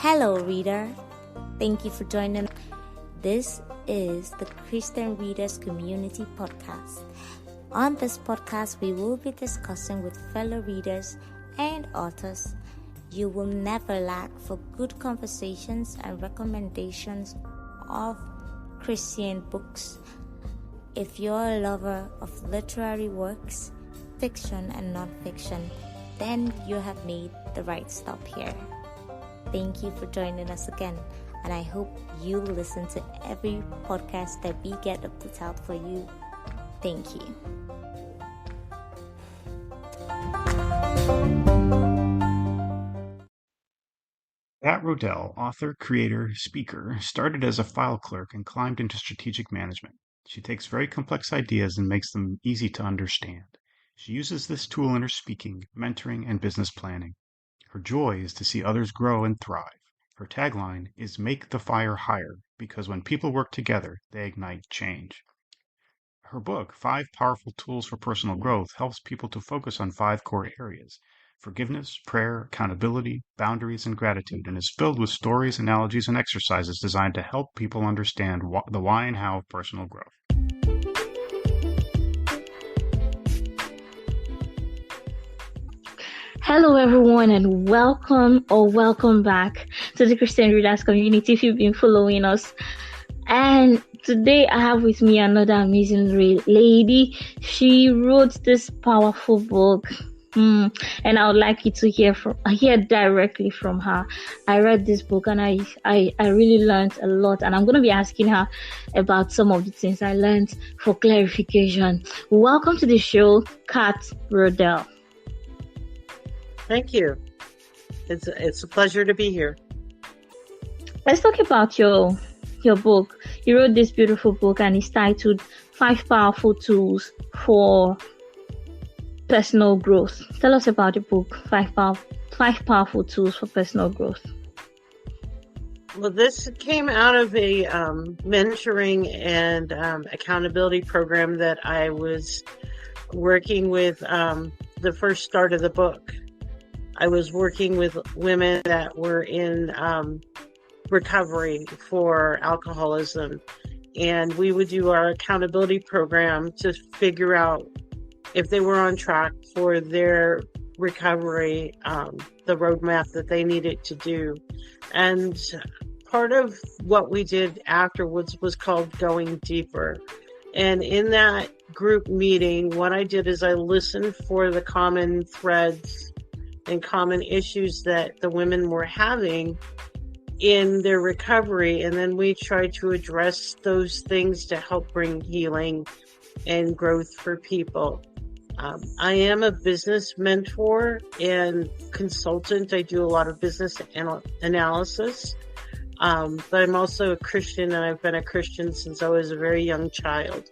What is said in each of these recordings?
Hello, reader. Thank you for joining. This is the Christian Readers Community Podcast. On this podcast, we will be discussing with fellow readers and authors. You will never lack for good conversations and recommendations of Christian books. If you're a lover of literary works, fiction and non-fiction, then you have made the right stop here. Thank you for joining us again, and I hope you listen to every podcast that we get to put out for you. Thank you. Kat Roedell, author, creator, speaker, started as a file clerk and climbed into strategic management. She takes very complex ideas and makes them easy to understand. She uses this tool in her speaking, mentoring, and business planning. Her joy is to see others grow and thrive. Her tagline is "Make the fire higher," because when people work together, they ignite change. Her book, 5 Powerful Tools for Personal Growth, helps people to focus on 5 core areas: forgiveness, prayer, accountability, boundaries, and gratitude, and is filled with stories, analogies, and exercises designed to help people understand the why and how of personal growth. Hello everyone, and welcome back to the Christian Readers Community if you've been following us. And today I have with me another amazing lady. She wrote this powerful book, and I would like you to hear directly from her. I read this book and I really learned a lot, and I'm going to be asking her about some of the things I learned for clarification. Welcome to the show, Kat Roedell. Thank you. It's a pleasure to be here. Let's talk about your book. You wrote this beautiful book and it's titled 5 Powerful Tools for Personal Growth. Tell us about the book, 5 Powerful Tools for Personal Growth. Well, this came out of a mentoring and accountability program that I was working with the first start of the book. I was working with women that were in recovery for alcoholism, and we would do our accountability program to figure out if they were on track for their recovery, the roadmap that they needed to do. And part of what we did afterwards was called Going Deeper. And in that group meeting, what I did is I listened for the common threads and common issues that the women were having in their recovery, and then we tried to address those things to help bring healing and growth for people. I am a business mentor and consultant. I do a lot of business analysis, but I'm also a Christian, and I've been a Christian since I was a very young child.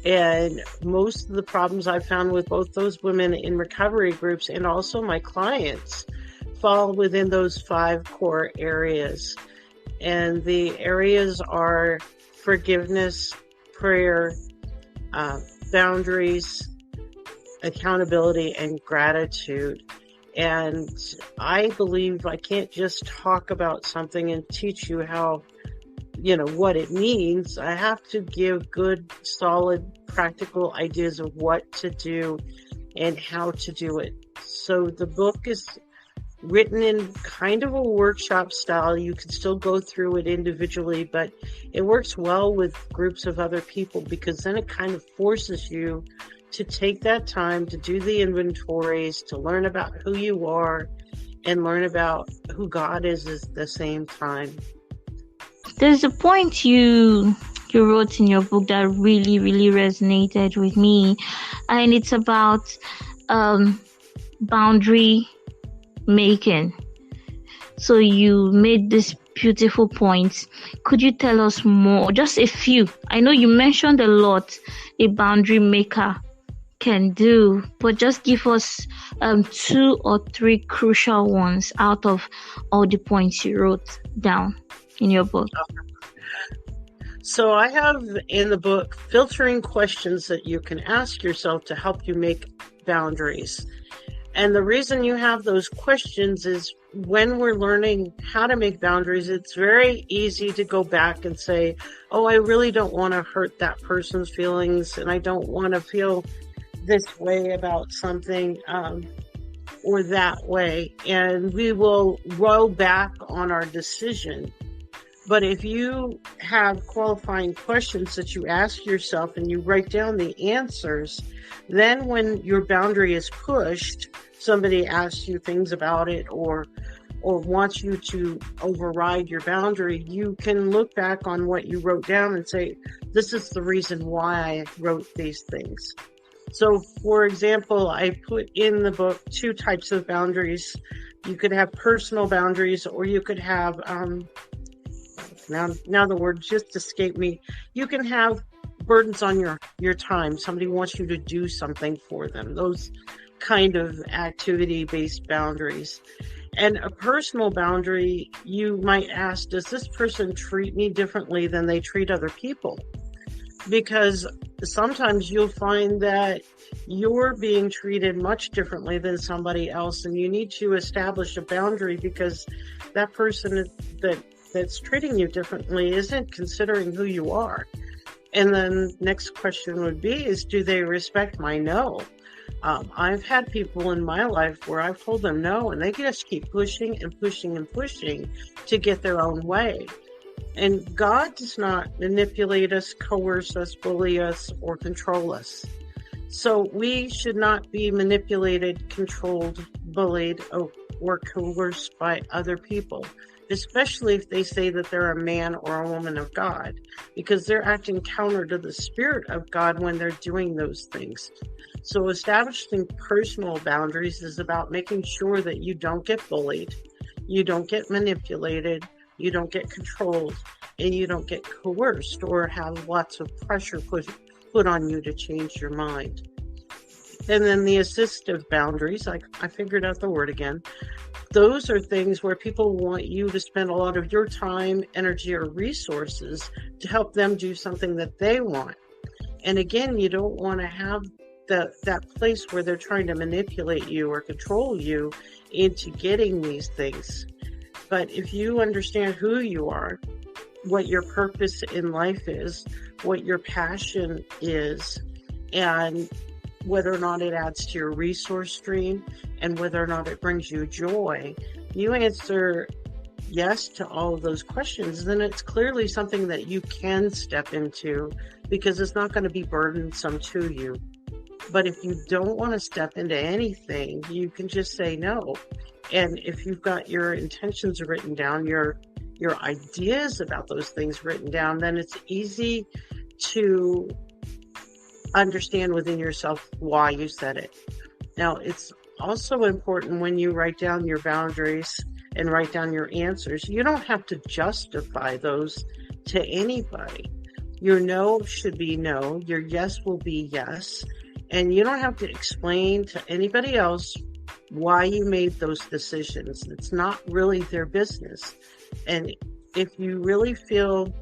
And most of the problems I found with both those women in recovery groups and also my clients fall within those 5 core areas. And the areas are forgiveness, prayer, boundaries, accountability, and gratitude. And I believe I can't just talk about something and teach you how, what it means. I have to give good, solid, practical ideas of what to do and how to do it. So the book is written in kind of a workshop style. You can still go through it individually, but it works well with groups of other people because then it kind of forces you to take that time to do the inventories, to learn about who you are and learn about who God is at the same time. There's a point you wrote in your book that really, really resonated with me, and it's about boundary making. So you made this beautiful point. Could you tell us more? Just a few. I know you mentioned a lot a boundary maker can do, but just give us 2 or 3 crucial ones out of all the points you wrote down in your book. So I have in the book filtering questions that you can ask yourself to help you make boundaries. And the reason you have those questions is when we're learning how to make boundaries, it's very easy to go back and say, oh, I really don't want to hurt that person's feelings, and I don't want to feel this way about something or that way. And we will roll back on our decision. But if you have qualifying questions that you ask yourself and you write down the answers, then when your boundary is pushed, somebody asks you things about it or wants you to override your boundary, you can look back on what you wrote down and say, this is the reason why I wrote these things. So, for example, I put in the book 2 types of boundaries. You could have personal boundaries, or you could have, now the word just escaped me. You can have burdens on your time. Somebody wants you to do something for them. Those kind of activity-based boundaries. And a personal boundary, you might ask, does this person treat me differently than they treat other people? Because sometimes you'll find that you're being treated much differently than somebody else, and you need to establish a boundary because that person that's treating you differently isn't considering who you are. And then next question would be is, do they respect my no? I've had people in my life where I've told them no, and they just keep pushing and pushing and pushing to get their own way. And God does not manipulate us, coerce us, bully us, or control us. So we should not be manipulated, controlled, bullied, or coerced by other people, especially if they say that they're a man or a woman of God, because they're acting counter to the Spirit of God when they're doing those things. So establishing personal boundaries is about making sure that you don't get bullied, you don't get manipulated, you don't get controlled, and you don't get coerced or have lots of pressure put on you to change your mind. And then the assistive boundaries, I figured out the word again. Those are things where people want you to spend a lot of your time, energy, or resources to help them do something that they want. And again, you don't want to have that place where they're trying to manipulate you or control you into getting these things. But if you understand who you are, what your purpose in life is, what your passion is, and whether or not it adds to your resource stream, and whether or not it brings you joy, you answer yes to all of those questions, then it's clearly something that you can step into because it's not going to be burdensome to you. But if you don't want to step into anything, you can just say no. And if you've got your intentions written down, your ideas about those things written down, then it's easy to understand within yourself why you said it. Now, it's also important when you write down your boundaries and write down your answers, you don't have to justify those to anybody. Your no should be no, your yes will be yes, and you don't have to explain to anybody else why you made those decisions. It's not really their business. And if you really feel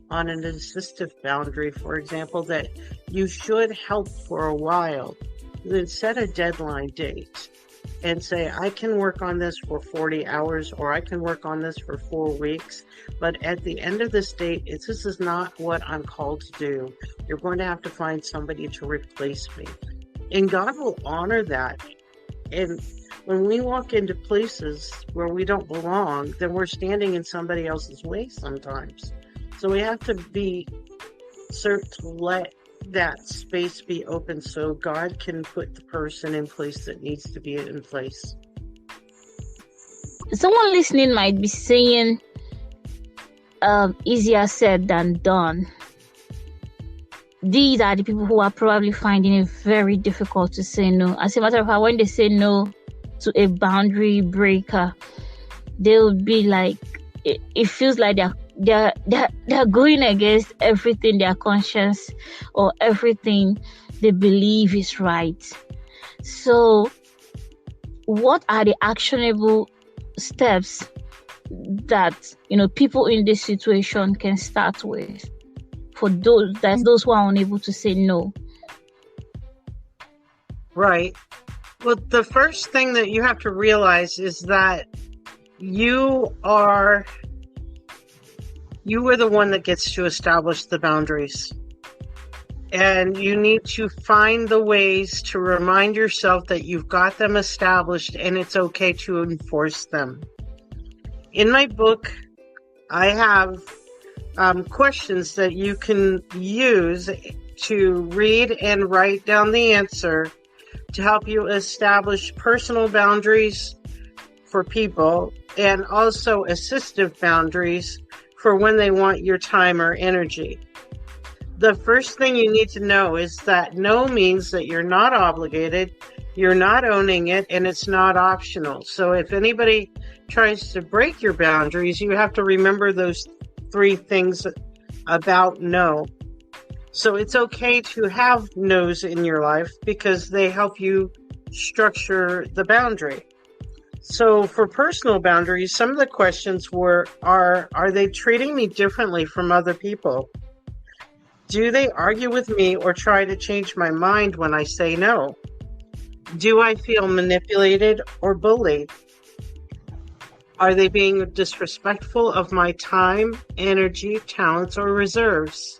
on an assistive boundary, for example, that you should help for a while, then set a deadline date and say, I can work on this for 40 hours or I can work on this for 4 weeks. But at the end of this date, this is not what I'm called to do. You're going to have to find somebody to replace me. And God will honor that. And when we walk into places where we don't belong, then we're standing in somebody else's way sometimes. So we have to be certain to let that space be open so God can put the person in place that needs to be in place. Someone listening might be saying, easier said than done. These are the people who are probably finding it very difficult to say no. As a matter of fact, when they say no to a boundary breaker, they'll be like, it feels like they're going against everything their conscience or everything they believe is right. So what are the actionable steps that people in this situation can start with for those who are unable to say no? Right. Well, the first thing that you have to realize is that you are the one that gets to establish the boundaries. And you need to find the ways to remind yourself that you've got them established and it's okay to enforce them. In my book, I have questions that you can use to read and write down the answer to help you establish personal boundaries for people and also assistive boundaries for when they want your time or energy. The first thing you need to know is that no means that you're not obligated, you're not owning it, and it's not optional. So if anybody tries to break your boundaries, you have to remember those 3 things about no. So it's okay to have no's in your life because they help you structure the boundary. So for personal boundaries, some of the questions are they treating me differently from other people? Do they argue with me or try to change my mind when I say no? Do I feel manipulated or bullied? Are they being disrespectful of my time, energy, talents, or reserves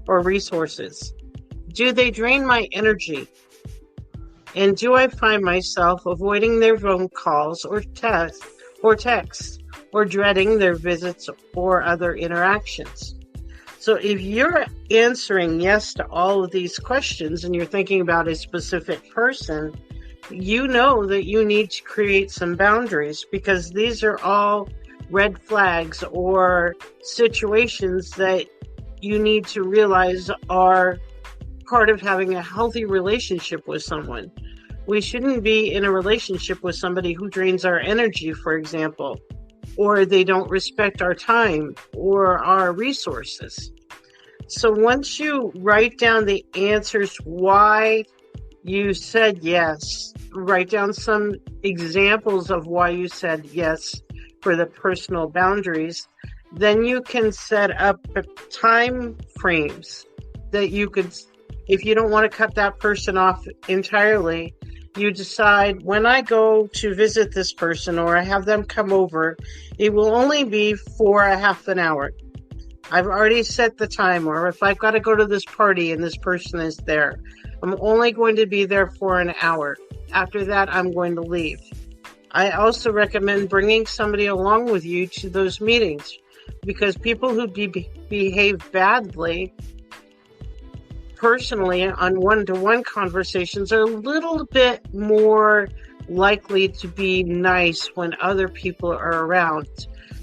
or resources? Do they drain my energy? And do I find myself avoiding their phone calls or texts or dreading their visits or other interactions? So if you're answering yes to all of these questions and you're thinking about a specific person, you know that you need to create some boundaries because these are all red flags or situations that you need to realize are part of having a healthy relationship with someone. We shouldn't be in a relationship with somebody who drains our energy, for example, or they don't respect our time or our resources. So once you write down the answers why you said yes, write down some examples of why you said yes for the personal boundaries, then you can set up time frames that you could, if you don't want to cut that person off entirely, you decide when I go to visit this person or I have them come over, it will only be for a half an hour. I've already set the time, or if I've got to go to this party and this person is there, I'm only going to be there for an hour. After that, I'm going to leave. I also recommend bringing somebody along with you to those meetings because people who behave badly personally on one-to-one conversations are a little bit more likely to be nice when other people are around.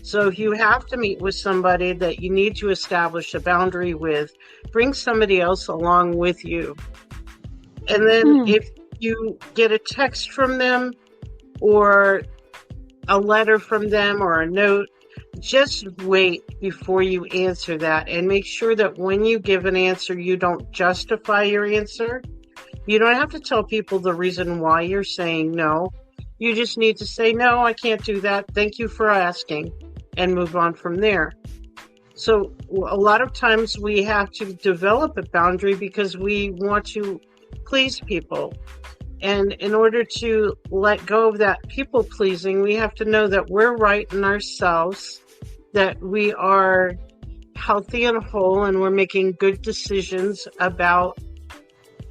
So if you have to meet with somebody that you need to establish a boundary with, bring somebody else along with you. And then if you get a text from them or a letter from them or a note, just wait before you answer that and make sure that when you give an answer, you don't justify your answer. You don't have to tell people the reason why you're saying no. You just need to say, no, I can't do that. Thank you for asking, and move on from there. So a lot of times we have to develop a boundary because we want to please people. And in order to let go of that people pleasing, we have to know that we're right in ourselves, that we are healthy and whole, and we're making good decisions about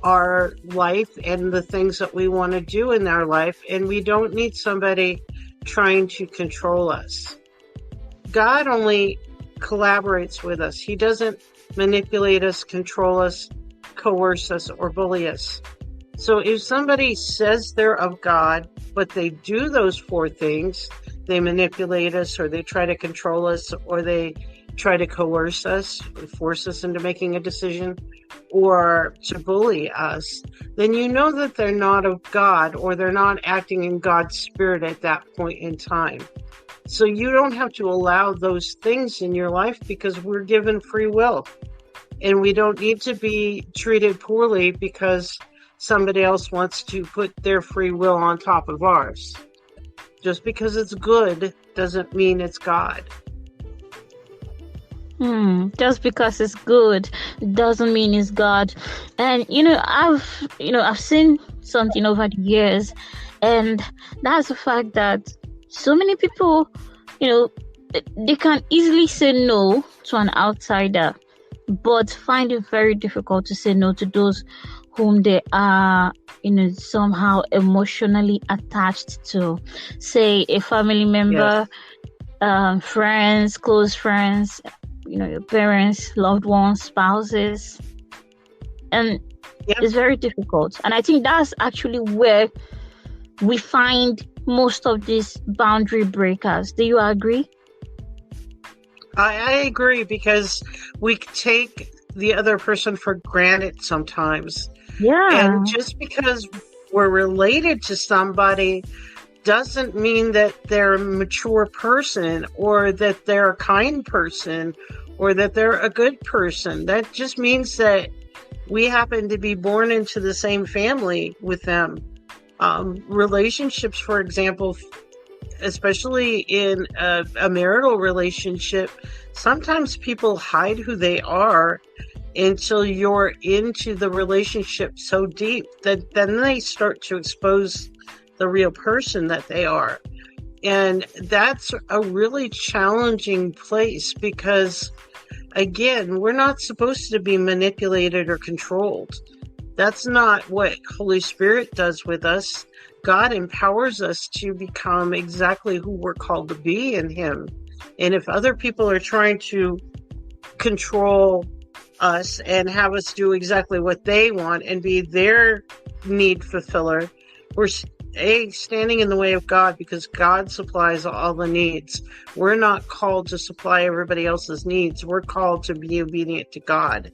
our life and the things that we want to do in our life. And we don't need somebody trying to control us. God only collaborates with us. He doesn't manipulate us, control us, coerce us, or bully us. So if somebody says they're of God, but they do those 4 things, they manipulate us, or they try to control us, or they try to coerce us, or force us into making a decision, or to bully us, then you know that they're not of God, or they're not acting in God's spirit at that point in time. So you don't have to allow those things in your life because we're given free will. And we don't need to be treated poorly because somebody else wants to put their free will on top of ours. Just because it's good doesn't mean it's God. Just because it's good doesn't mean it's God. And I've seen something over the years, and that's the fact that so many people, they can easily say no to an outsider, but find it very difficult to say no to those whom they are, somehow emotionally attached to, say a family member, friends, close friends, your parents, loved ones, spouses, and it's very difficult. And I think that's actually where we find most of these boundary breakers. Do you agree? I agree, because we take the other person for granted sometimes. Yeah. And just because we're related to somebody doesn't mean that they're a mature person, or that they're a kind person, or that they're a good person. That just means that we happen to be born into the same family with them. Relationships, for example, especially in a marital relationship, sometimes people hide who they are until you're into the relationship so deep that then they start to expose the real person that they are. And that's a really challenging place, because, again, we're not supposed to be manipulated or controlled. That's not what Holy Spirit does with us. God empowers us to become exactly who we're called to be in Him. And if other people are trying to control us and have us do exactly what they want and be their need fulfiller, we're standing in the way of God, because God supplies all the needs. We're not called to supply everybody else's needs. We're called to be obedient to God.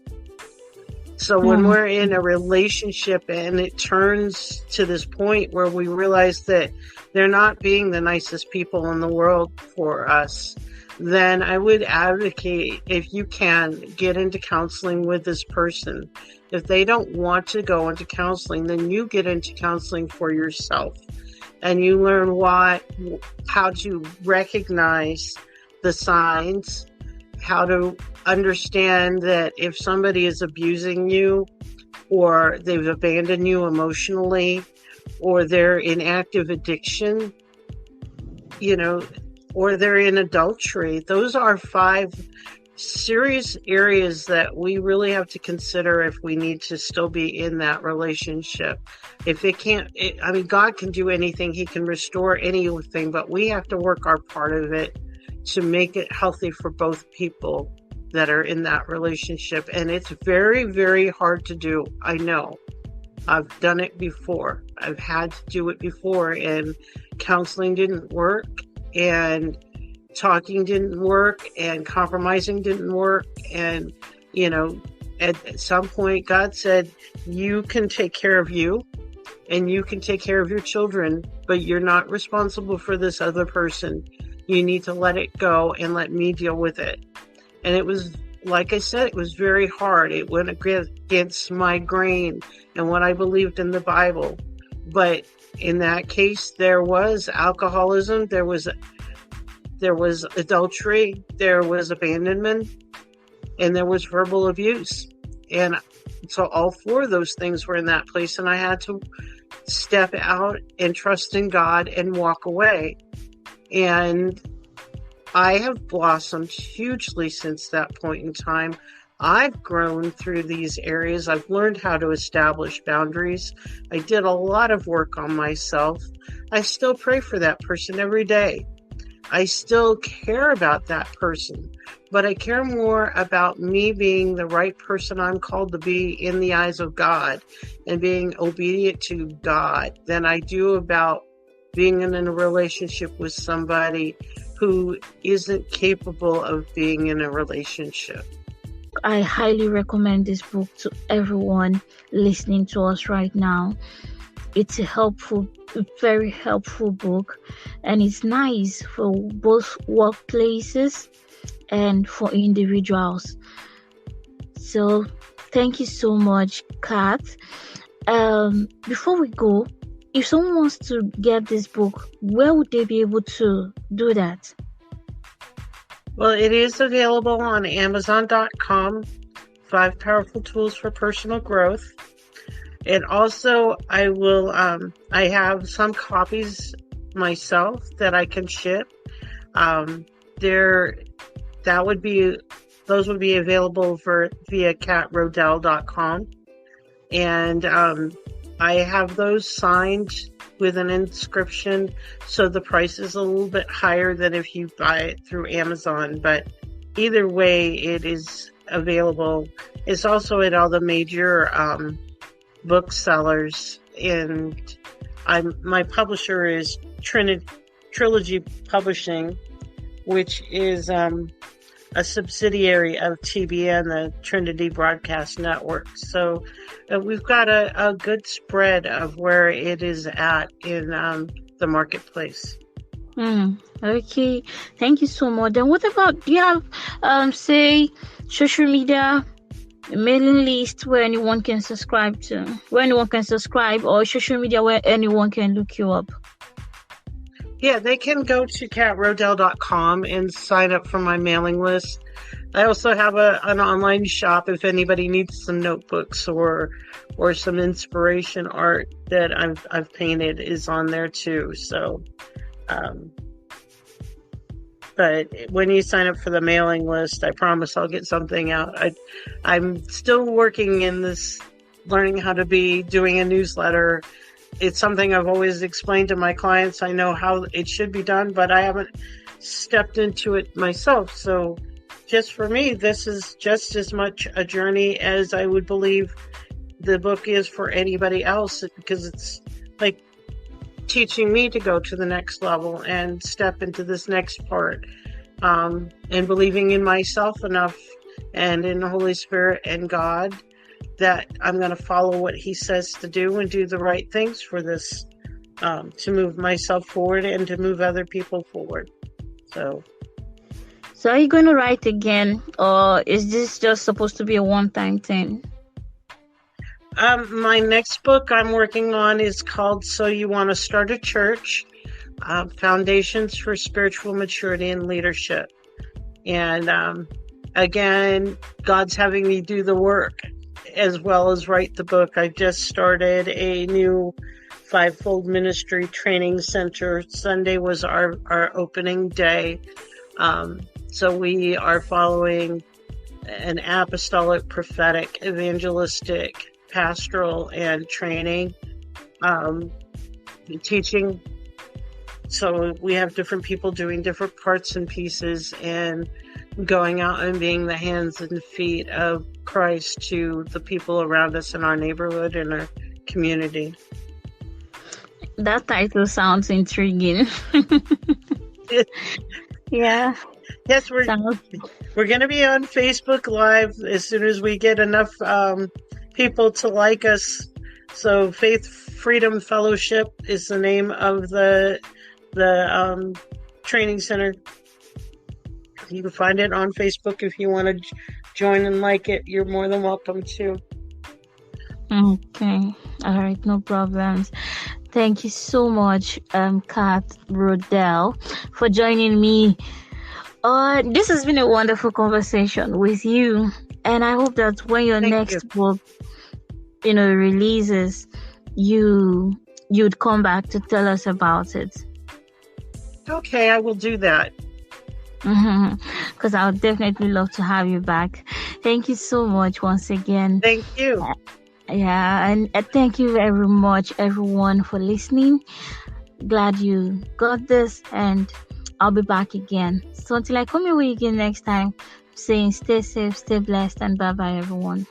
So when we're in a relationship and it turns to this point where we realize that they're not being the nicest people in the world for us, then I would advocate, if you can, get into counseling with this person. If they don't want to go into counseling, then you get into counseling for yourself, and you learn how to recognize the signs, how to understand that if somebody is abusing you, or they've abandoned you emotionally, or they're in active addiction, or they're in adultery. Those are 5 serious areas that we really have to consider if we need to still be in that relationship. If it can't, God can do anything. He can restore anything, but we have to work our part of it to make it healthy for both people that are in that relationship. And it's very, very hard to do. I know. I've done it before. I've had to do it before, and counseling didn't work, and talking didn't work, and compromising didn't work. And, at some point, God said, you can take care of you, and you can take care of your children, but you're not responsible for this other person. You need to let it go and let me deal with it. And it was, like I said, it was very hard. It went against my grain and what I believed in the Bible. But in that case, there was alcoholism, there was adultery, there was abandonment, and there was verbal abuse. And so all 4 of those things were in that place, and I had to step out and trust in God and walk away. And I have blossomed hugely since that point in time. I've grown through these areas. I've learned how to establish boundaries. I did a lot of work on myself. I still pray for that person every day. I still care about that person, but I care more about me being the right person I'm called to be in the eyes of God and being obedient to God than I do about being in a relationship with somebody who isn't capable of being in a relationship. I highly recommend this book to everyone listening to us right now. It's a very helpful book, and it's nice for both workplaces and for individuals. So thank you so much, Kat. Before we go, if someone wants to get this book, where would they be able to do that? Well, it is available on Amazon.com, 5 Powerful Tools for Personal Growth. And also, I will. I have some copies myself that I can ship. Those would be available via catroedell.com, and I have those signed with an inscription, so the price is a little bit higher than if you buy it through Amazon. But either way, it is available. It's also at all the major booksellers, and my publisher is Trilogy Publishing, which is a subsidiary of TBN, the Trinity Broadcast Network. So we've got a good spread of where it is at in the marketplace. Okay, thank you so much. Then what about, do you have say social media, mailing list where anyone can subscribe, or social media where anyone can look you up? Yeah, they can go to catroedell.com and sign up for my mailing list. I also have an online shop if anybody needs some notebooks or some inspiration art that I've painted is on there too. So, but when you sign up for the mailing list, I promise I'll get something out. I'm still working in this, learning how to be doing a newsletter. It's something I've always explained to my clients. I know how it should be done, but I haven't stepped into it myself. So just for me, this is just as much a journey as I would believe the book is for anybody else, because it's like teaching me to go to the next level and step into this next part, and believing in myself enough and in the Holy Spirit and God that I'm going to follow what he says to do and do the right things for this, to move myself forward and to move other people forward. So are you going to write again, or is this just supposed to be a one-time thing? My next book I'm working on is called So You Want to Start a Church, Foundations for Spiritual Maturity and Leadership. And again, God's having me do the work as well as write the book. I just started a new fivefold ministry training center. Sunday was our opening day. So we are following an apostolic, prophetic, evangelistic, pastoral, and training, teaching. So we have different people doing different parts and pieces and going out and being the hands and feet of Christ to the people around us in our neighborhood and our community. That title sounds intriguing. Yeah. Yes, we're going to be on Facebook Live as soon as we get enough people to like us. So Faith Freedom Fellowship is the name of the training center. You can find it on Facebook. If you want to join and like it, you're more than welcome to. Okay. All right. No problems. Thank you so much, Kat Roedell, for joining me. This has been a wonderful conversation with you, and I hope that when your next book, releases, you'd come back to tell us about it. Okay, I will do that. Because I would definitely love to have you back. Thank you so much once again. Thank you. Yeah, and thank you very much, everyone, for listening. Glad you got this, and I'll be back again. So until I come your way again next time, saying stay safe, stay blessed, and bye-bye, everyone.